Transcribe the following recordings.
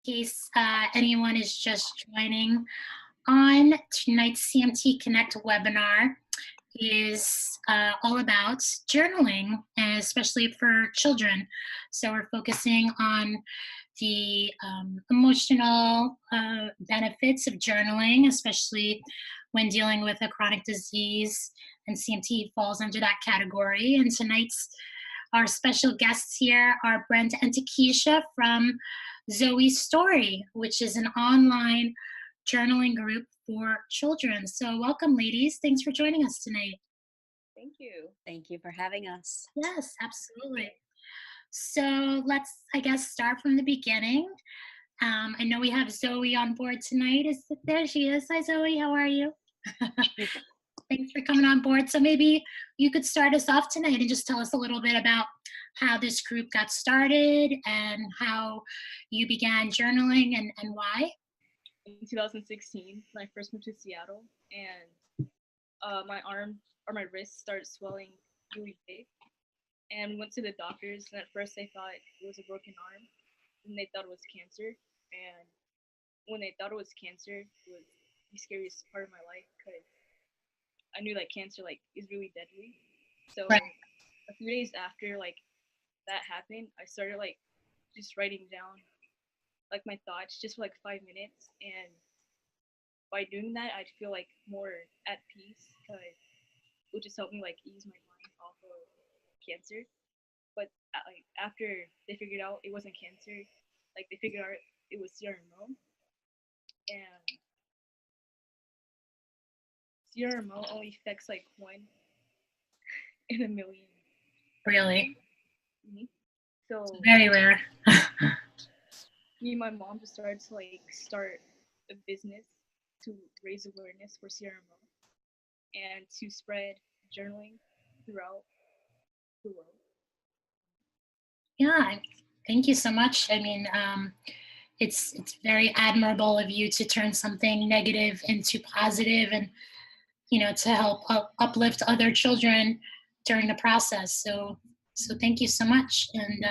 case anyone is just joining on, tonight's CMT Connect webinar is all about journaling, and especially for children. So we're focusing on the emotional benefits of journaling, especially when dealing with a chronic disease, and CMT falls under that category. And tonight's our special guests here are Brenda and Takesha from Zoes Story, which is an online journaling group for children. So welcome, ladies. Thanks for joining us tonight. Thank you. Thank you for having us. Yes, absolutely. So let's, I guess, start from the beginning. I know we have Zoe on board tonight. There she is. Hi, Zoe. How are you? Thanks for coming on board. So maybe you could start us off tonight and just tell us a little bit about how this group got started and how you began journaling and why. In 2016, when I first moved to Seattle, and my arm or my wrist started swelling really big, and we went to the doctors, and at first they thought it was a broken arm, and they thought it was cancer. And when they thought it was cancer, it was the scariest part of my life because I knew that cancer is really deadly. So Right. a few days after that happened, I started just writing down my thoughts just for 5 minutes, and by doing that I'd feel more at peace because it would just help me ease my mind off of cancer. But after they figured out it wasn't cancer, they figured out it was CRMO, and CRMO only affects 1 in a million. Really? Mm-hmm. So Very rare. me and my mom just started to start a business to raise awareness for CRMO and to spread journaling throughout the world. Yeah, thank you so much. I mean, it's very admirable of you to turn something negative into positive, and to help uplift other children during the process. So thank you so much. And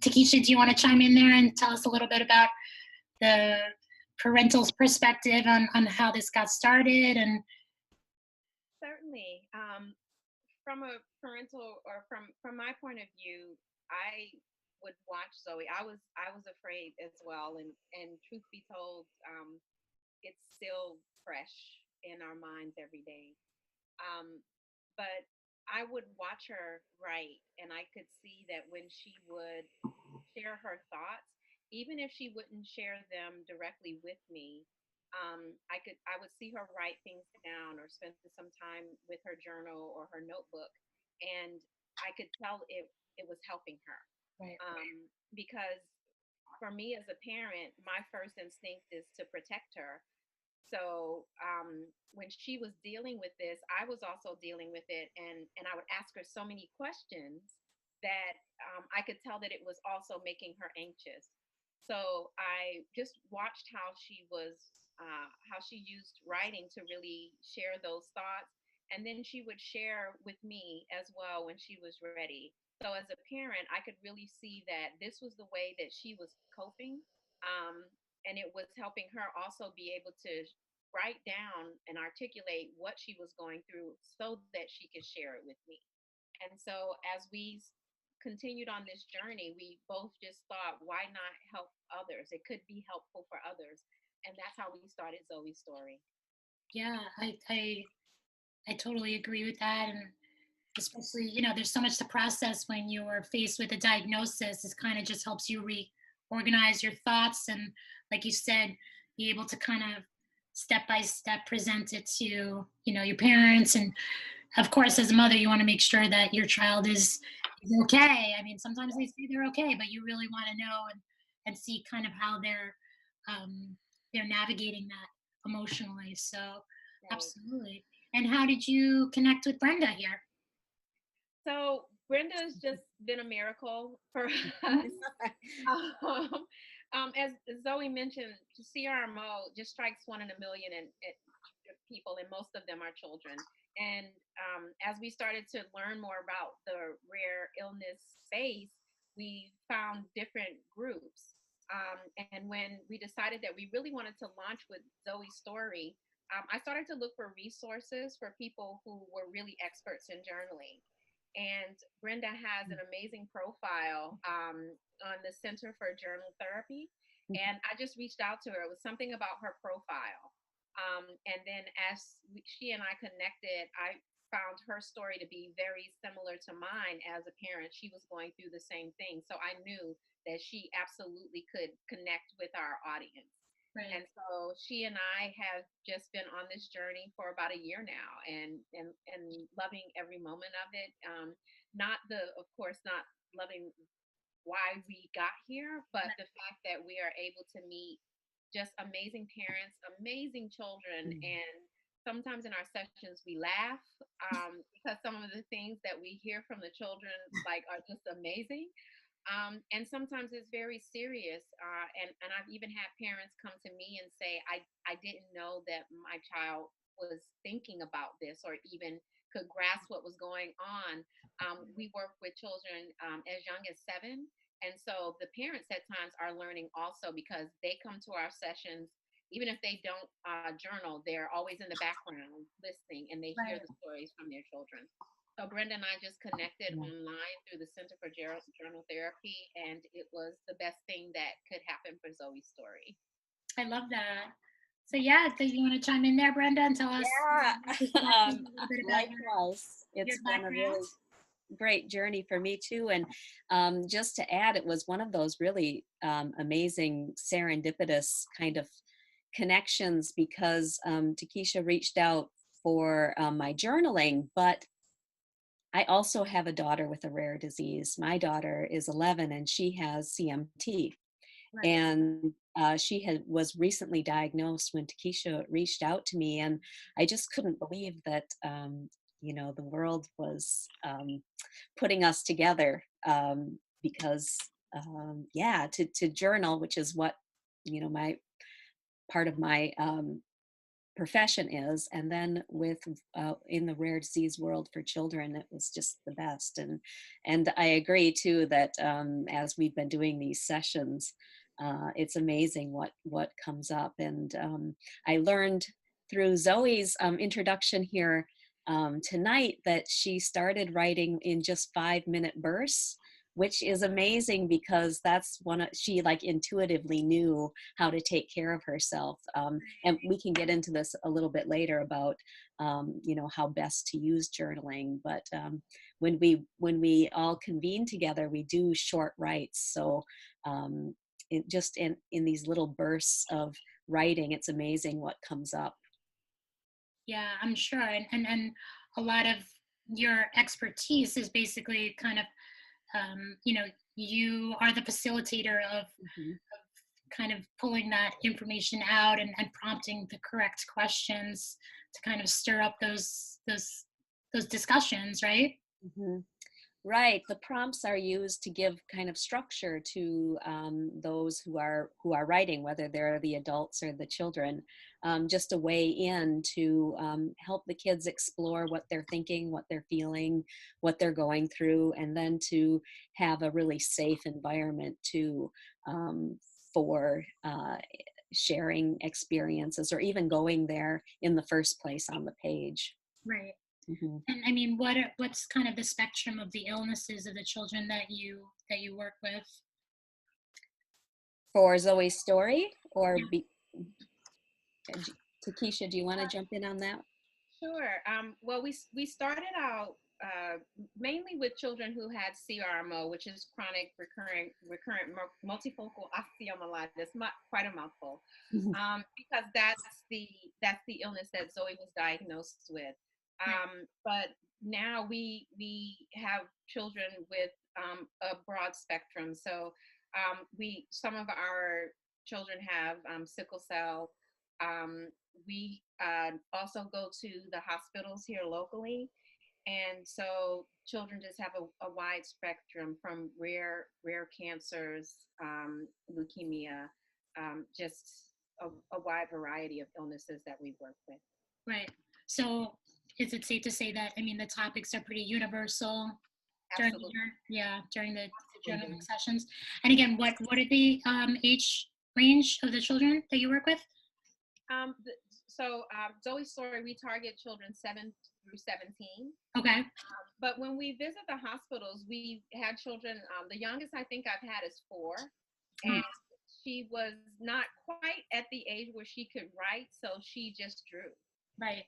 Takesha, do you want to chime in there and tell us a little bit about the parental perspective on how this got started? And certainly, from a parental or from my point of view, I would watch Zoe. I was afraid as well, and truth be told, it's still fresh in our minds every day. But I would watch her write, and I could see that when she would share her thoughts, even if she wouldn't share them directly with me, I would see her write things down or spend some time with her journal or her notebook, and I could tell it was helping her. Right. Because for me as a parent, my first instinct is to protect her. So when she was dealing with this, I was also dealing with it, and I would ask her so many questions that I could tell that it was also making her anxious. So I just watched how she used writing to really share those thoughts, and then she would share with me as well when she was ready. So as a parent, I could really see that this was the way that she was coping. Um, and it was helping her also be able to write down and articulate what she was going through so that she could share it with me. And so as we continued on this journey, we both just thought, why not help others? It could be helpful for others. And that's how we started Zoe's Story. yeah, I totally agree with that. And especially, there's so much to process when you're faced with a diagnosis. It kind of just helps you reorganize your thoughts, and like you said, be able to kind of step by step present it to your parents. And of course, as a mother, you want to make sure that your child is okay. I mean, sometimes they say they're okay, but you really want to know and see kind of how they're navigating that emotionally. So Right. absolutely. And how did you connect with Brenda here? So Brenda's just been a miracle for us. As Zoe mentioned, CRMO just strikes 1 in a million people, and most of them are children. And as we started to learn more about the rare illness space, we found different groups. And when we decided that we really wanted to launch with Zoes Story, I started to look for resources for people who were really experts in journaling. And Brenda has an amazing profile on the Center for Journal Therapy. And I just reached out to her. It was something about her profile. And then as she and I connected, I found her story to be very similar to mine as a parent. She was going through the same thing. So I knew that she absolutely could connect with our audience. Right. And so she and I have just been on this journey for about a year now, and loving every moment of it. Of course, not loving why we got here, but the fact that we are able to meet just amazing parents, amazing children, and sometimes in our sessions we laugh because some of the things that we hear from the children like are just amazing. And sometimes it's very serious. And I've even had parents come to me and say, I didn't know that my child was thinking about this or even could grasp what was going on. We work with children as young as 7. And so the parents at times are learning also because they come to our sessions. Even if they don't journal, they're always in the background listening, and they hear Right. the stories from their children. So Brenda and I just connected online through the Center for Journal Therapy, and it was the best thing that could happen for Zoe's Story. I love that. So yeah, do you want to chime in there, Brenda, and tell us Yeah, a little bit about likewise. It's your been a really background? great journey for me too. And just to add, it was one of those really amazing serendipitous kind of connections because Takesha reached out for my journaling, but I also have a daughter with a rare disease. My daughter is 11 and she has CMT. Right. And was recently diagnosed when Takesha reached out to me, and I just couldn't believe that the world was putting us together because to journal, which is what my part of my profession is, and then with in the rare disease world for children, it was just the best. And I agree too that as we've been doing these sessions, it's amazing what comes up. And I learned through Zoe's introduction here tonight that she started writing in just 5-minute bursts, which is amazing because that's she like intuitively knew how to take care of herself. And we can get into this a little bit later about how best to use journaling. But when we all convene together, we do short writes. So just in these little bursts of writing, it's amazing what comes up. Yeah, I'm sure. And a lot of your expertise is basically kind of, you are the facilitator of kind of pulling that information out and prompting the correct questions to kind of stir up those discussions, right? Right. The prompts are used to give kind of structure to those who are writing, whether they're the adults or the children, just a way in to help the kids explore what they're thinking, what they're feeling, what they're going through, and then to have a really safe environment for sharing experiences or even going there in the first place on the page. Right. And I mean, what's kind of the spectrum of the illnesses of the children that you work with? For Zoe's Story, or Takesha, do you want to jump in on that? Sure. Well, we started out mainly with children who had CRMO, which is chronic recurrent multifocal osteomyelitis, quite a mouthful, because that's the illness that Zoe was diagnosed with. But now we have children with a broad spectrum. So some of our children have sickle cell. We also go to the hospitals here locally. And so children just have a wide spectrum from rare cancers, leukemia, just a wide variety of illnesses that we work with. Right. So is it safe to say that, I mean, the topics are pretty universal? Absolutely. During the journaling Absolutely. sessions. And again, what are the age range of the children that you work with? Zoe Story, we target children 7 through 17. Okay. But when we visit the hospitals, we had children. The youngest I think I've had is 4, and she was not quite at the age where she could write, so she just drew. Right.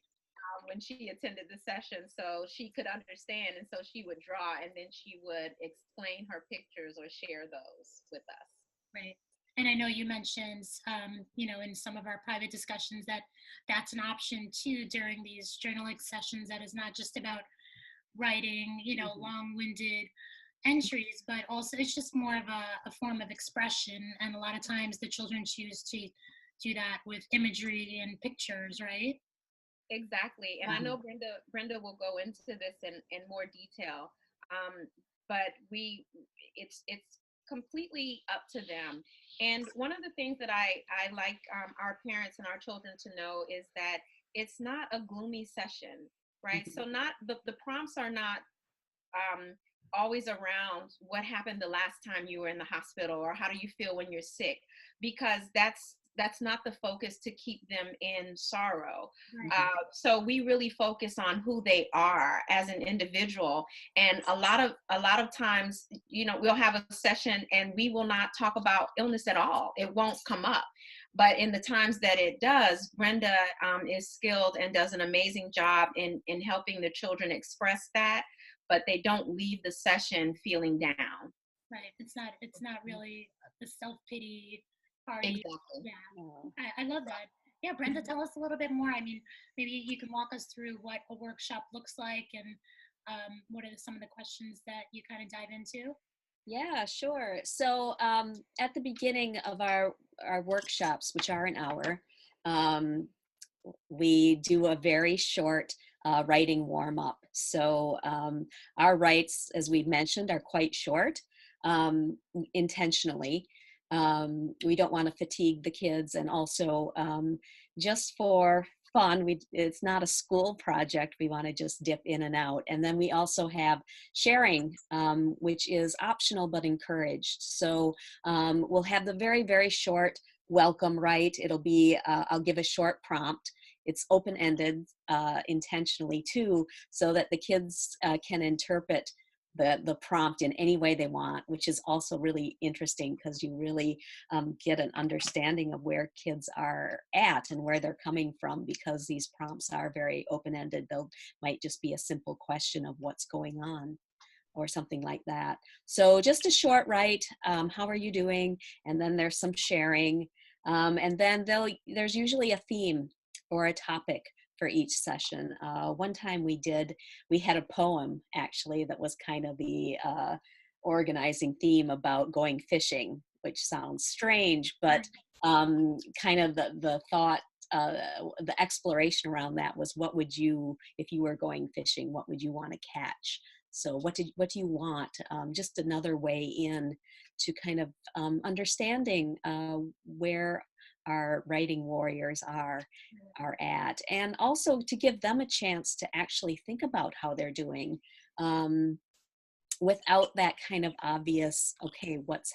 When she attended the session, so she could understand, and so she would draw, and then she would explain her pictures or share those with us. Right. And I know you mentioned, in some of our private discussions that that's an option too during these journaling sessions, that is not just about writing, long-winded entries, but also it's just more of a form of expression. And a lot of times the children choose to do that with imagery and pictures, right? Exactly. And I know Brenda will go into this in more detail. But it's completely up to them. And one of the things that I like our parents and our children to know is that it's not a gloomy session, right? So not the prompts are not always around what happened the last time you were in the hospital, or how do you feel when you're sick, because that's not the focus to keep them in sorrow. Right. So we really focus on who they are as an individual. And a lot of times, we'll have a session and we will not talk about illness at all. It won't come up. But in the times that it does, Brenda is skilled and does an amazing job in helping the children express that, but they don't leave the session feeling down. Right. It's not really the self-pity party. Exactly. Yeah. I love that. Yeah, Brenda, tell us a little bit more. I mean, maybe you can walk us through what a workshop looks like, and what are some of the questions that you kind of dive into? Yeah, sure. So at the beginning of our workshops, which are an hour, we do a very short writing warm-up. So our writes, as we've mentioned, are quite short, intentionally. We don't want to fatigue the kids, and also just for fun, it's not a school project. We want to just dip in and out. And then we also have sharing, which is optional but encouraged. So we'll have the very, very short welcome write. It'll be, I'll give a short prompt. It's open-ended intentionally too, so that the kids can interpret the prompt in any way they want, which is also really interesting, because you really get an understanding of where kids are at and where they're coming from, because these prompts are very open-ended. They'll might just be a simple question of what's going on, or something like that. So just a short write, how are you doing? And then there's some sharing. And then there's usually a theme or a topic for each session. One time we had a poem actually that was kind of the organizing theme about going fishing, which sounds strange, but kind of the thought, the exploration around that was, what would you, if you were going fishing, what would you want to catch? So what do you want? Just another way in to kind of understanding where our writing warriors are at, and also to give them a chance to actually think about how they're doing, without that kind of obvious, okay, what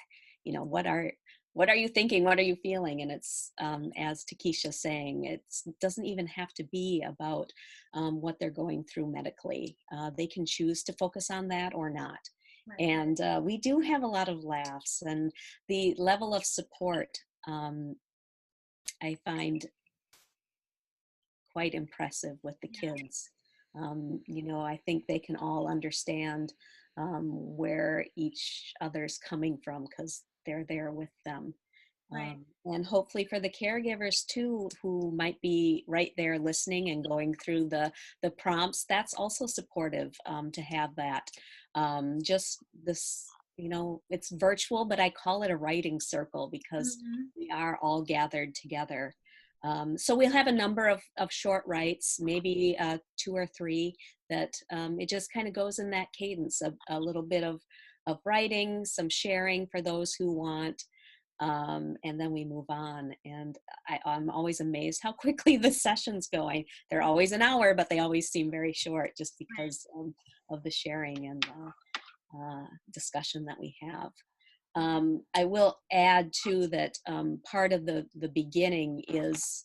are you thinking? What are you feeling? And it's, as Takesha's saying, it doesn't even have to be about what they're going through medically. They can choose to focus on that or not. Right. And we do have a lot of laughs, and the level of support I find quite impressive with the kids. I think they can all understand where each other's coming from, because they're there with them. Right. And hopefully for the caregivers too, who might be right there listening and going through the prompts, that's also supportive, to have that. Just this, it's virtual, but I call it a writing circle, because we are all gathered together. So we'll have a number of short writes, maybe 2 or 3, that it just kind of goes in that cadence of a little bit of writing, some sharing for those who want, and then we move on. And I'm always amazed how quickly the sessions go. They're always an hour, but they always seem very short, just because of the sharing. And discussion that we have. I will add too that part of the beginning is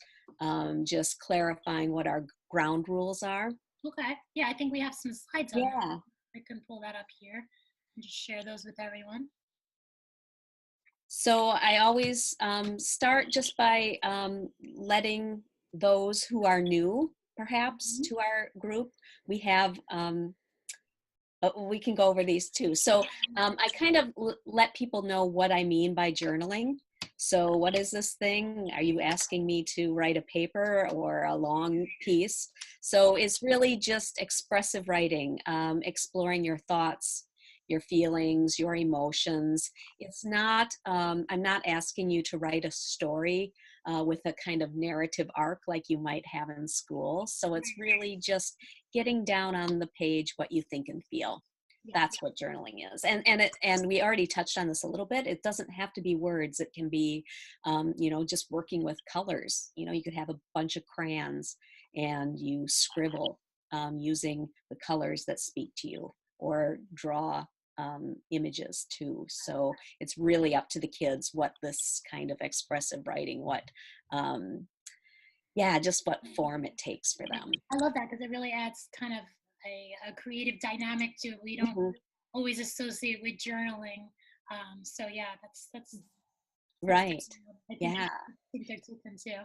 just clarifying what our ground rules are. Okay. Yeah, I think we have some slides on that. Yeah. I can pull that up here and just share those with everyone. So I always start just by letting those who are new, perhaps, to our group. We have, we can go over these too. So I kind of let people know what I mean by journaling. So what is this thing? Are you asking me to write a paper or a long piece? So it's really just expressive writing, exploring your thoughts, your feelings, your emotions. It's not, I'm not asking you to write a story with a kind of narrative arc like you might have in school. So it's really just getting down on the page what you think and feel. That's what journaling is. And we already touched on this a little bit. It doesn't have to be words. It can be, you know, just working with colors. You know, you could have a bunch of crayons and you scribble using the colors that speak to you, or draw images too. So it's really up to the kids what this kind of expressive writing, what, yeah, just what form it takes for them. I love that because it really adds kind of a creative dynamic to it. We don't always associate with journaling. So yeah, that's right. I think they're taken too.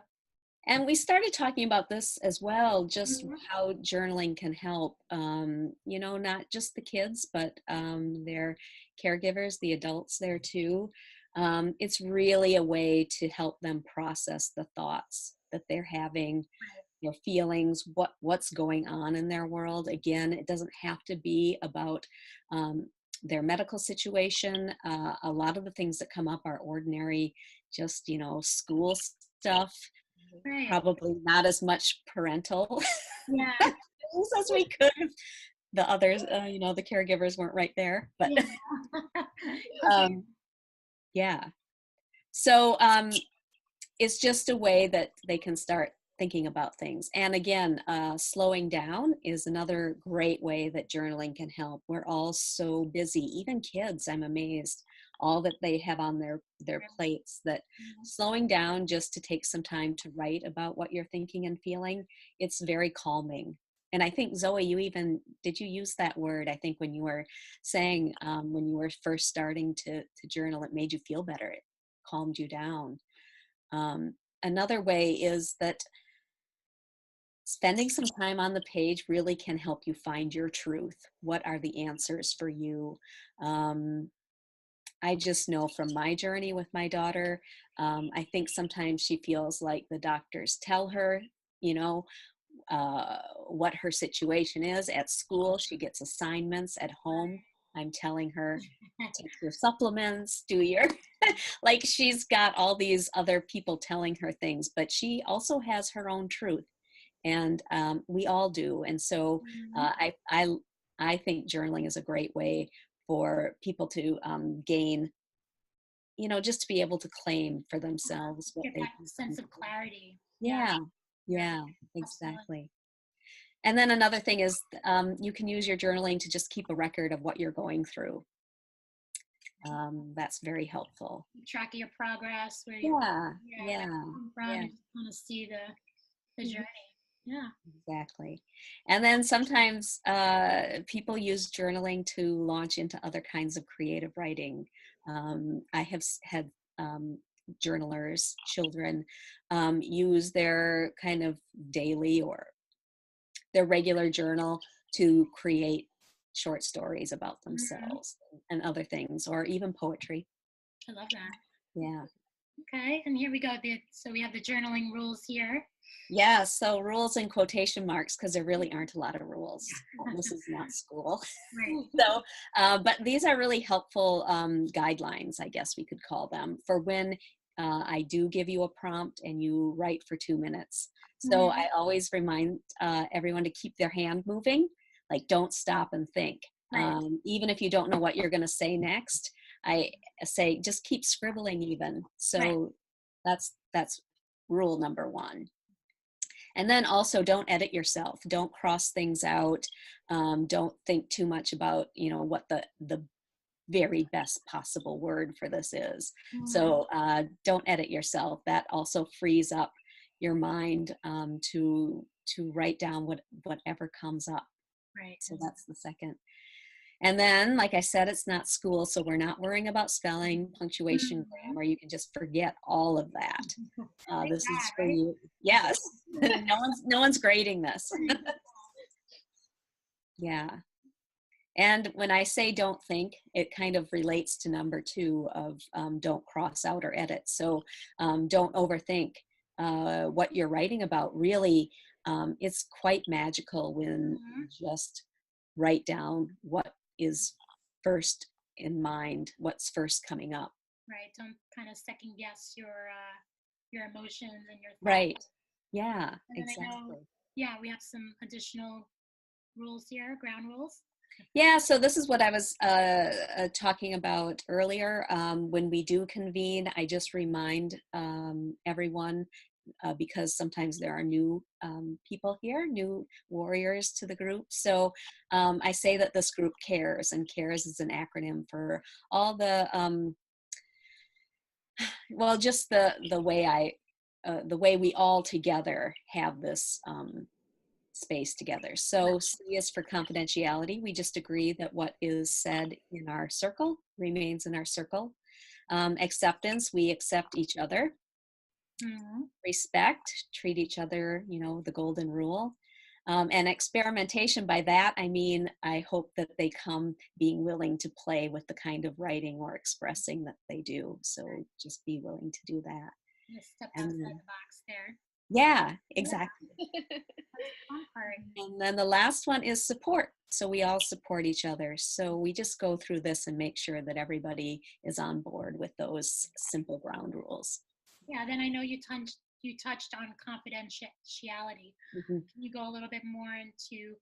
And we started talking about this as well, just how journaling can help, you know, not just the kids, but their caregivers, the adults there too. It's really a way to help them process the thoughts that they're having, their feelings, what's going on in their world. Again, it doesn't have to be about their medical situation. A lot of the things that come up are ordinary, just, you know, school stuff. Right. Probably not as much parental things as we could if the others, you know, the caregivers weren't right there. But yeah. So it's just a way that they can start thinking about things. And again, slowing down is another great way that journaling can help. We're all so busy, even kids, I'm amazed, all that they have on their plates, that slowing down just to take some time to write about what you're thinking and feeling, it's very calming. And I think, Zoe, did you use that word? I think when you were saying, when you were first starting to journal, it made you feel better. It calmed you down. Another way is that spending some time on the page really can help you find your truth. What are the answers for you? I just know from my journey with my daughter, I think sometimes she feels like the doctors tell her, you know, what her situation is. At school, she gets assignments. At home, I'm telling her, take your supplements, do your, like she's got all these other people telling her things, but she also has her own truth. And we all do. And so I think journaling is a great way for people to gain, you know, just to be able to claim for themselves what get they that sense of clarity. Yeah, exactly. Absolutely. And then another thing is you can use your journaling to just keep a record of what you're going through. That's very helpful. Keep track of your progress. Where you kind of see the journey. Yeah, exactly. And then sometimes people use journaling to launch into other kinds of creative writing. I have had journalers, children, use their kind of daily or their regular journal to create short stories about themselves and other things, or even poetry. I love that. Yeah. Okay, and here we go. So we have the journaling rules here. Yeah, so rules in quotation marks, because there really aren't a lot of rules. This is not school. Right. So, but these are really helpful guidelines, I guess we could call them, for when I do give you a prompt and you write for 2 minutes. So I always remind everyone to keep their hand moving, like don't stop and think. Right. Even if you don't know what you're going to say next, I say just keep scribbling even. So that's rule number 1. And then also don't edit yourself. Don't cross things out. Don't think too much about, you know, what the very best possible word for this is. Mm. So don't edit yourself. That also frees up your mind to write down whatever comes up. Right. So that's the second. And then, like I said, it's not school, so we're not worrying about spelling, punctuation, grammar. You can just forget all of that. This is for right? you. Yes. no one's grading this. Yeah. And when I say don't think, it kind of relates to number 2 of don't cross out or edit. So don't overthink what you're writing about. Really, it's quite magical when you just write down what is first in mind, what's first coming up. Right. Don't kind of second guess your emotions and your thoughts. Right. Yeah, And then exactly. I know, yeah, we have some additional rules here, ground rules. Yeah, so this is what I was talking about earlier. When we do convene, I just remind everyone, because sometimes there are new people here, new warriors to the group. So I say that this group cares, and cares is an acronym for all the, well, just the way we all together have this space together. So C is for confidentiality. We just agree that what is said in our circle remains in our circle. Acceptance, we accept each other. Mm-hmm. Respect, treat each other, the golden rule. And experimentation, by that I mean I hope that they come being willing to play with the kind of writing or expressing that they do. So just be willing to do that. Just step outside the box there. Yeah, exactly. Fun part. And then the last one is support. So we all support each other. So we just go through this and make sure that everybody is on board with those simple ground rules. Yeah, then I know you touched on confidentiality. Mm-hmm. Can you go a little bit more into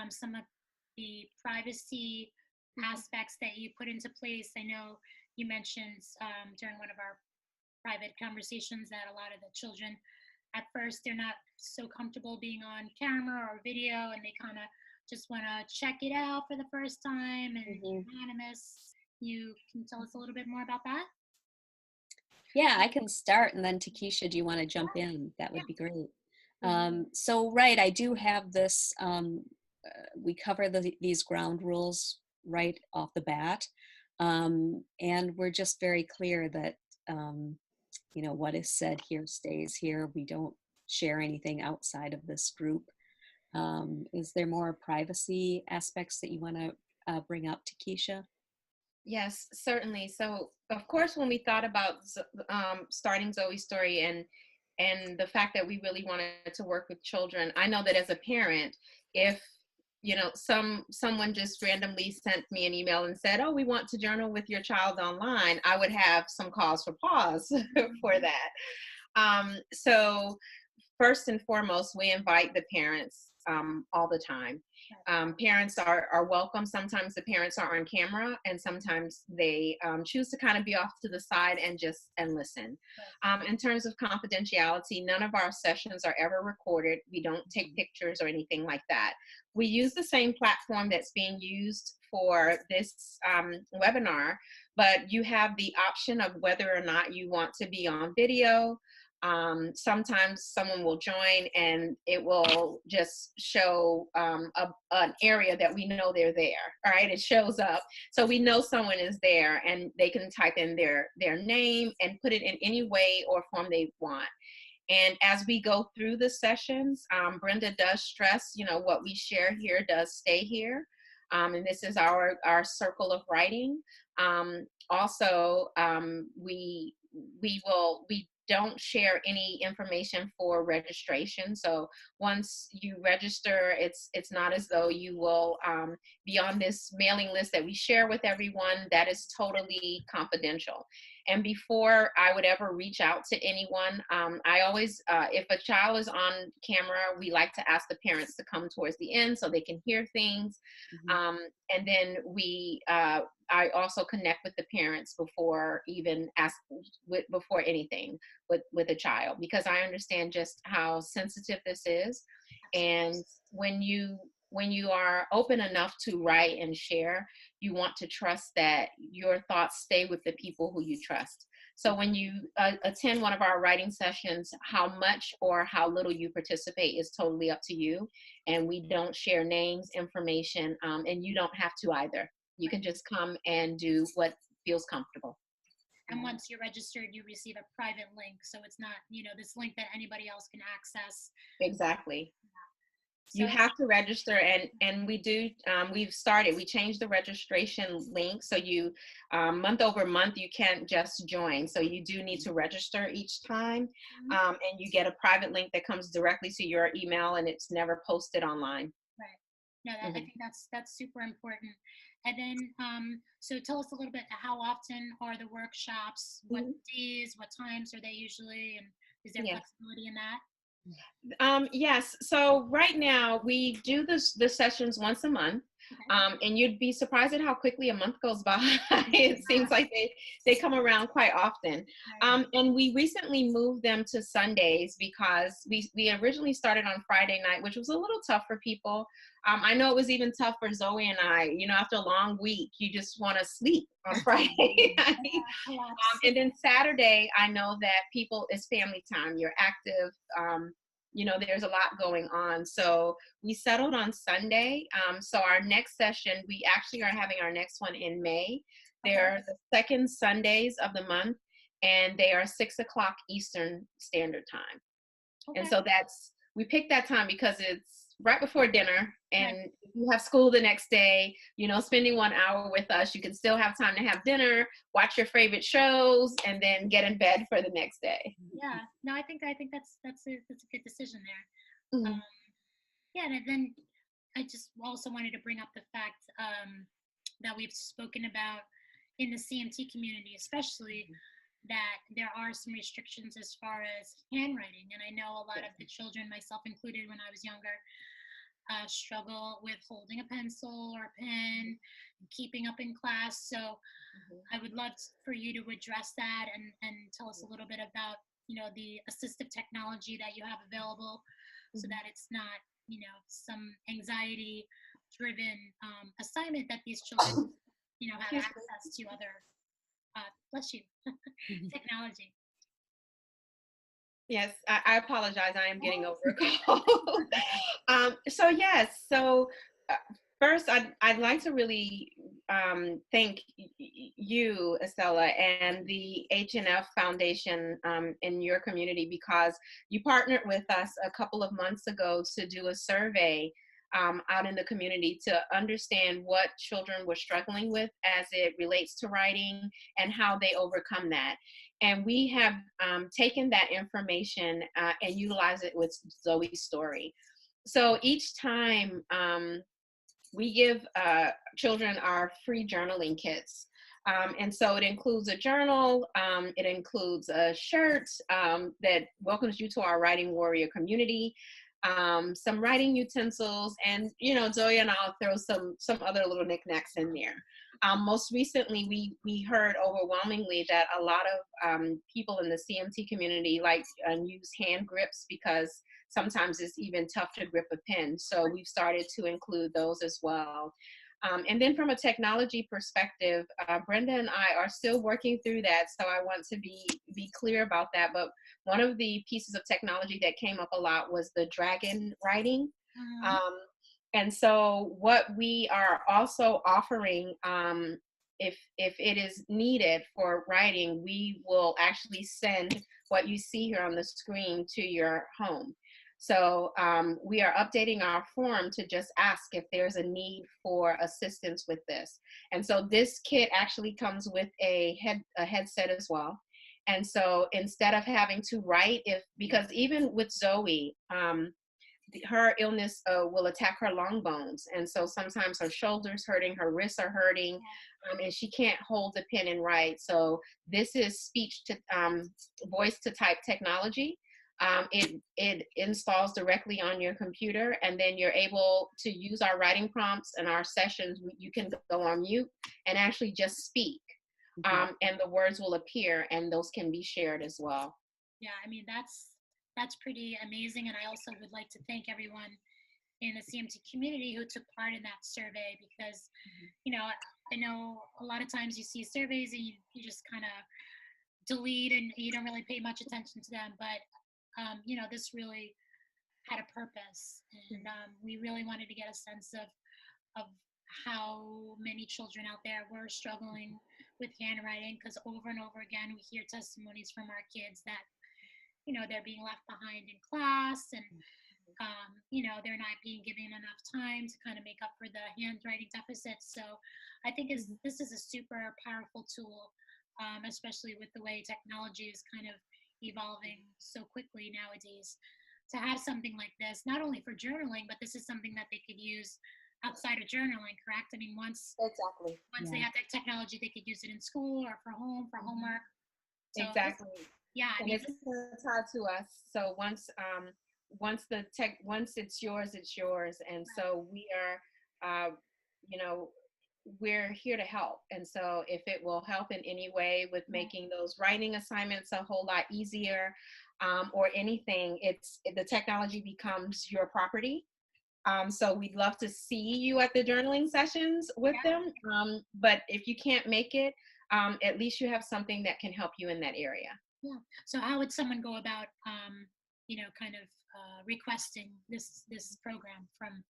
some of the privacy aspects that you put into place? I know you mentioned during one of our private conversations that a lot of the children, at first, they're not so comfortable being on camera or video, and they kind of just want to check it out for the first time and anonymous. You can tell us a little bit more about that? Yeah, I can start, and then Takesha, do you want to jump in? That would be great. So right, I do have this, we cover these ground rules right off the bat, and we're just very clear that what is said here stays here. We don't share anything outside of this group. Is there more privacy aspects that you want to bring up, Takesha? Yes, certainly. So, of course, when we thought about starting Zoes Story and the fact that we really wanted to work with children, I know that as a parent, if someone just randomly sent me an email and said, "Oh, we want to journal with your child online," I would have some cause for pause for that. So, first and foremost, we invite the parents all the time. Parents are welcome. Sometimes the parents are on camera, and sometimes they choose to kind of be off to the side and listen. In terms of confidentiality, none of our sessions are ever recorded. We don't take pictures or anything like that. We use the same platform that's being used for this webinar, but you have the option of whether or not you want to be on video. Sometimes someone will join and it will just show an area that we know they're there. All right, it shows up, so we know someone is there, and they can type in their name and put it in any way or form they want. And as we go through the sessions, Brenda does stress, what we share here does stay here. And this is our circle of writing. Also, we don't share any information for registration. So once you register, it's not as though you will be on this mailing list that we share with everyone. That is totally confidential. And before I would ever reach out to anyone, I always, if a child is on camera, we like to ask the parents to come towards the end so they can hear things. And then I also connect with the parents before before anything with a child, because I understand just how sensitive this is. And when you are open enough to write and share, you want to trust that your thoughts stay with the people who you trust. So when you attend one of our writing sessions, how much or how little you participate is totally up to you. And we don't share names, information, and you don't have to either. You can just come and do what feels comfortable. And once you're registered, you receive a private link. So it's not, this link that anybody else can access. Exactly. So You have to register, and we changed the registration link. So you, month over month, you can't just join. So you do need to register each time. And you get a private link that comes directly to your email, and it's never posted online. Right. No, I think that's super important. And then, so tell us a little bit, how often are the workshops? What days, what times are they usually? And is there flexibility in that? Yes. So right now we do the sessions once a month. And you'd be surprised at how quickly a month goes by. It seems like they come around quite often. And we recently moved them to Sundays because we originally started on Friday night, which was a little tough for people. I know it was even tough for Zoe and I. After a long week, you just want to sleep on Friday night. And then Saturday, I know that it's family time. You're active. There's a lot going on. So we settled on Sunday. So our next session, we actually are having our next one in May. They're the second Sundays of the month, and they are 6 o'clock Eastern Standard Time. And so we picked that time because it's right before dinner, and if you have school the next day, spending 1 hour with us, you can still have time to have dinner, watch your favorite shows, and then get in bed for the next day. Yeah, no, I think that's a good decision there. Yeah, and then I just also wanted to bring up the fact that we've spoken about in the CMT community, especially, that there are some restrictions as far as handwriting. And I know a lot of the children, myself included when I was younger, struggle with holding a pencil or a pen, and keeping up in class. So I would love for you to address that and tell us a little bit about, the assistive technology that you have available, so that it's not, some anxiety driven assignment that these children, have access to other, bless you, technology. Yes, I apologize. I am getting over a cold. First, I'd like to really thank you, Estella, and the H&F Foundation in your community, because you partnered with us a couple of months ago to do a survey out in the community to understand what children were struggling with as it relates to writing and how they overcome that. And we have taken that information and utilized it with Zoes Story. So each time we give children our free journaling kits. And so it includes a journal, it includes a shirt that welcomes you to our Writing Warrior community, some writing utensils, and Zoe and I'll throw some other little knickknacks in there. Most recently, we heard overwhelmingly that a lot of people in the CMT community like use hand grips because sometimes it's even tough to grip a pen. So we've started to include those as well. And then from a technology perspective, Brenda and I are still working through that. So I want to be clear about that. But one of the pieces of technology that came up a lot was the dragon writing. And so what we are also offering, if it is needed for writing, we will actually send what you see here on the screen to your home. So we are updating our form to just ask if there's a need for assistance with this. And so this kit actually comes with a headset as well. And so instead of having to write, because even with Zoe, her illness will attack her long bones. And so sometimes her shoulders hurting, her wrists are hurting, and she can't hold the pen and write. So this is speech to voice to type technology. It installs directly on your computer, and then you're able to use our writing prompts and our sessions. You can go on mute and actually just speak, and the words will appear, and those can be shared as well. Yeah, I mean, that's pretty amazing. And I also would like to thank everyone in the CMT community who took part in that survey, because, you know, I know a lot of times you see surveys and you just kind of delete and you don't really pay much attention to them. But, you know, this really had a purpose. And we really wanted to get a sense of how many children out there were struggling with handwriting, because over and over again we hear testimonies from our kids that, you know, they're being left behind in class, and you know, they're not being given enough time to kind of make up for the handwriting deficits. So I think this is a super powerful tool, especially with the way technology is kind of evolving so quickly nowadays, to have something like this, not only for journaling, but this is something that they could use outside of journaling, correct? I mean, once they have that technology, they could use it in school or for home, for homework. So Exactly. Yeah, I And mean, it's tied to us. So once it's yours, it's yours. And so we are, you know, we're here to help. And so if it will help in any way with making those writing assignments a whole lot easier, or anything, the technology becomes your property. So we'd love to see you at the journaling sessions with them. But if you can't make it, at least you have something that can help you in that area. Yeah. So how would someone go about, you know, kind of requesting this program from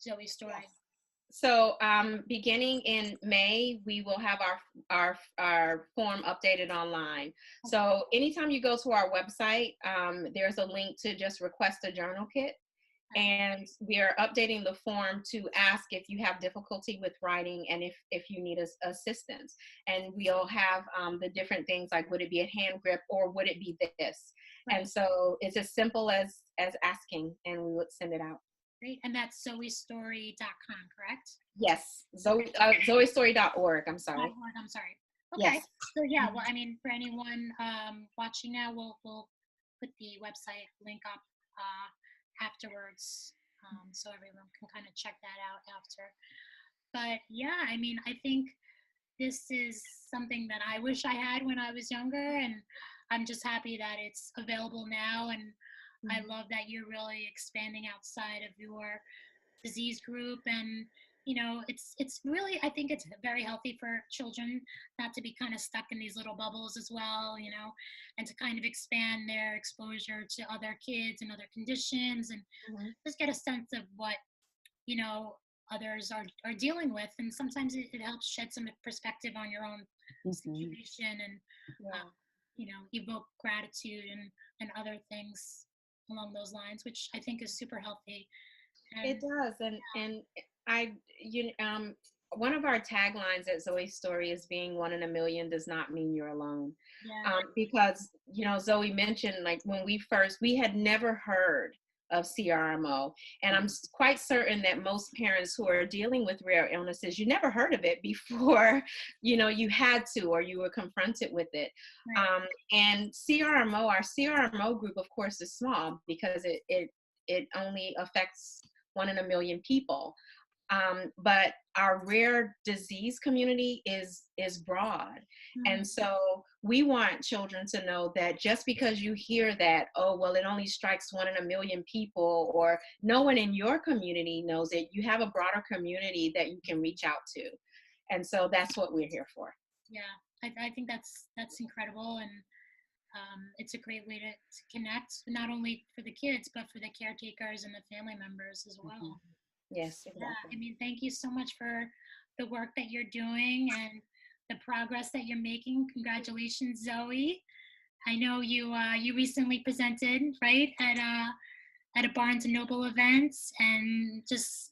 Zoes Story? Yes. So beginning in May, we will have our form updated online. So anytime you go to our website, there's a link to just request a journal kit. And we are updating the form to ask if you have difficulty with writing and if you need assistance. And we'll have the different things, like would it be a hand grip or would it be this? Right. And so it's as simple as asking, and we would send it out. Great. And that's zoestory.com, correct? Yes. Zoestory.org. I'm sorry. I'm sorry. Okay. Yes. So yeah, well, I mean, for anyone watching now, we'll put the website link up afterwards, so everyone can kind of check that out after. But yeah, I mean, I think this is something that I wish I had when I was younger, and I'm just happy that it's available now. And I love that you're really expanding outside of your disease group. And you know, it's really, I think it's very healthy for children not to be kind of stuck in these little bubbles as well, you know, and to kind of expand their exposure to other kids and other conditions, and just get a sense of what, you know, others are dealing with. And sometimes it helps shed some perspective on your own situation, and you know, evoke gratitude and other things along those lines, which I think is super healthy. And it does. And one of our taglines at Zoe's Story is being one in a million does not mean you're alone. Because, you know, Zoe mentioned, like, when we had never heard of CRMO. And I'm quite certain that most parents who are dealing with rare illnesses, you never heard of it before, you know, you had to, or you were confronted with it. Right. And our CRMO group, of course, is small because it only affects 1 in a million people. But our rare disease community is broad. And so we want children to know that just because you hear that, oh, well, it only strikes 1 in a million people, or no one in your community knows it, you have a broader community that you can reach out to. And so that's what we're here for. Yeah, I think that's incredible. And it's a great way to connect, not only for the kids, but for the caretakers and the family members as well. Yes, exactly. Yeah, I mean, thank you so much for the work that you're doing and the progress that you're making. Congratulations, Zoe. I know you recently presented, right, at a Barnes & Noble event, and just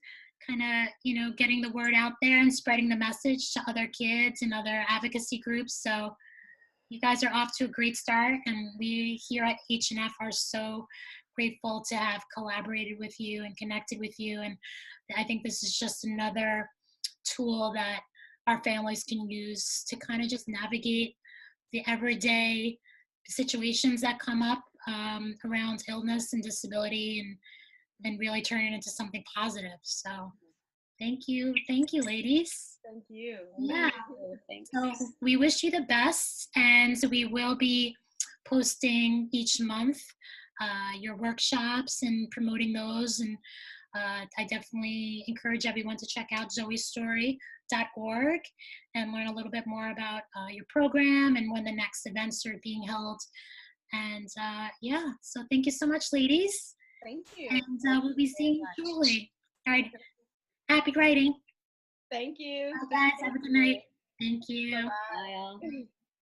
kind of, you know, getting the word out there and spreading the message to other kids and other advocacy groups. So you guys are off to a great start, and we here at H&F are so grateful to have collaborated with you and connected with you. And I think this is just another tool that our families can use to kind of just navigate the everyday situations that come up around illness and disability, and really turn it into something positive. So thank you, ladies. Thank you. Yeah. Thanks. So we wish you the best, and so we will be posting each month your workshops and promoting those. And I definitely encourage everyone to check out zoestory.org and learn a little bit more about your program and when the next events are being held. And yeah, so thank you so much, ladies. Thank you. And we'll be seeing you shortly. All right. Happy writing. Thank you. Bye, guys. Have a good night. Thank you. Bye-bye. Bye all.